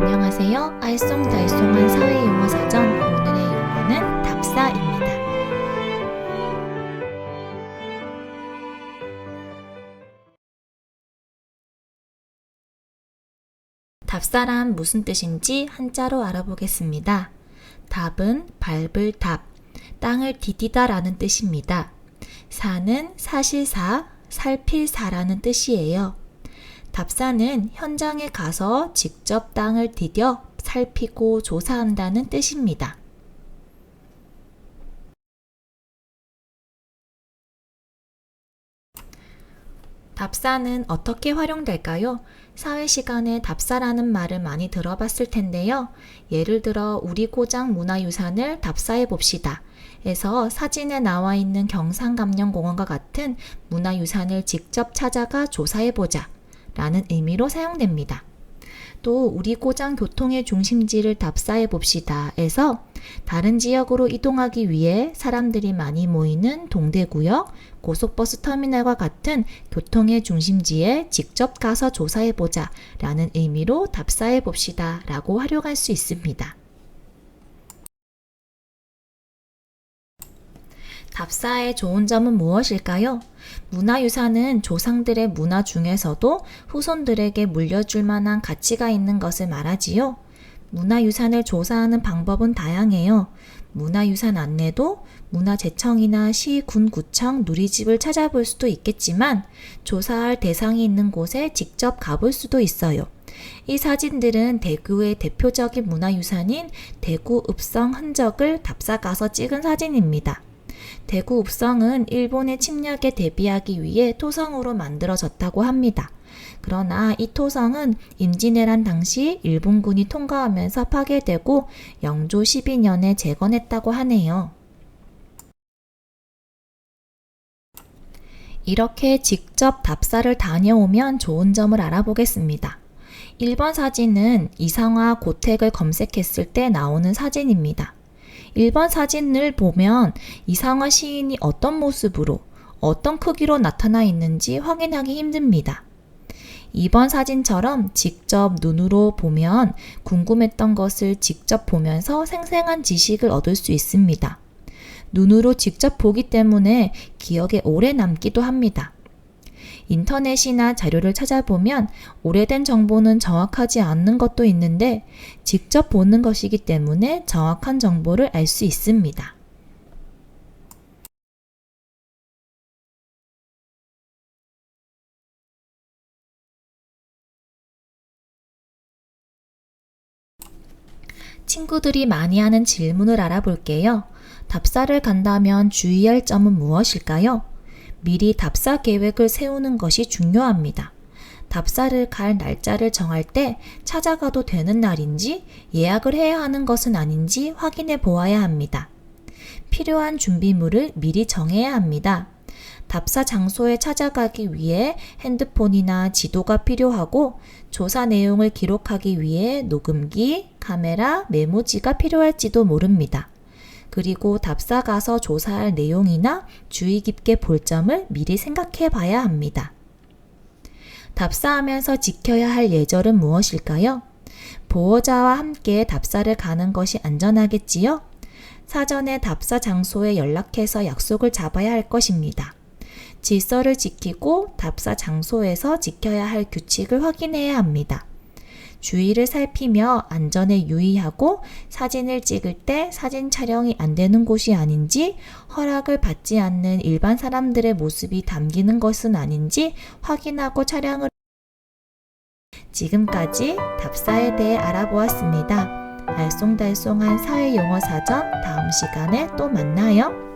안녕하세요. 알쏭달쏭한 사회용어사전. 오늘의 용어는 답사입니다. 답사란 무슨 뜻인지 한자로 알아보겠습니다. 답은 밟을 답, 땅을 디디다 라는 뜻입니다. 사는 사실사, 살필사라는 뜻이에요. 답사는 현장에 가서 직접 땅을 디뎌 살피고 조사한다는 뜻입니다. 답사는 어떻게 활용될까요? 사회 시간에 답사라는 말을 많이 들어봤을 텐데요. 예를 들어 우리 고장 문화유산을 답사해 봅시다. 에서 사진에 나와 있는 경상감령공원과 같은 문화유산을 직접 찾아가 조사해 보자 라는 의미로 사용됩니다. 또 우리 고장 교통의 중심지를 답사해 봅시다 에서 다른 지역으로 이동하기 위해 사람들이 많이 모이는 동대구역, 고속버스 터미널과 같은 교통의 중심지에 직접 가서 조사해 보자 라는 의미로 답사해 봅시다 라고 활용할 수 있습니다. 답사의 좋은 점은 무엇일까요? 문화유산은 조상들의 문화 중에서도 후손들에게 물려줄 만한 가치가 있는 것을 말하지요. 문화유산을 조사하는 방법은 다양해요. 문화유산 안내도 문화재청이나 시, 군, 구청, 누리집을 찾아볼 수도 있겠지만 조사할 대상이 있는 곳에 직접 가볼 수도 있어요. 이 사진들은 대구의 대표적인 문화유산인 대구 읍성 흔적을 답사 가서 찍은 사진입니다. 대구 읍성은 일본의 침략에 대비하기 위해 토성으로 만들어졌다고 합니다. 그러나 이 토성은 임진왜란 당시 일본군이 통과하면서 파괴되고 영조 12년에 재건했다고 하네요. 이렇게 직접 답사를 다녀오면 좋은 점을 알아보겠습니다. 1번 사진은 이상화 고택을 검색했을 때 나오는 사진입니다. 1번 사진을 보면 이상화 시인이 어떤 모습으로, 어떤 크기로 나타나 있는지 확인하기 힘듭니다. 2번 사진처럼 직접 눈으로 보면 궁금했던 것을 직접 보면서 생생한 지식을 얻을 수 있습니다. 눈으로 직접 보기 때문에 기억에 오래 남기도 합니다. 인터넷이나 자료를 찾아보면 오래된 정보는 정확하지 않는 것도 있는데 직접 보는 것이기 때문에 정확한 정보를 알 수 있습니다. 친구들이 많이 하는 질문을 알아볼게요. 답사를 간다면 주의할 점은 무엇일까요? 미리 답사 계획을 세우는 것이 중요합니다. 답사를 갈 날짜를 정할 때 찾아가도 되는 날인지 예약을 해야 하는 것은 아닌지 확인해 보아야 합니다. 필요한 준비물을 미리 정해야 합니다. 답사 장소에 찾아가기 위해 핸드폰이나 지도가 필요하고 조사 내용을 기록하기 위해 녹음기, 카메라, 메모지가 필요할지도 모릅니다. 그리고 답사 가서 조사할 내용이나 주의 깊게 볼 점을 미리 생각해 봐야 합니다. 답사하면서 지켜야 할 예절은 무엇일까요? 보호자와 함께 답사를 가는 것이 안전하겠지요? 사전에 답사 장소에 연락해서 약속을 잡아야 할 것입니다. 질서를 지키고 답사 장소에서 지켜야 할 규칙을 확인해야 합니다. 주의를 살피며 안전에 유의하고 사진을 찍을 때 사진 촬영이 안 되는 곳이 아닌지 허락을 받지 않는 일반 사람들의 모습이 담기는 것은 아닌지 확인하고 촬영을 지금까지 답사에 대해 알아보았습니다. 알쏭달쏭한 사회용어사전 다음 시간에 또 만나요.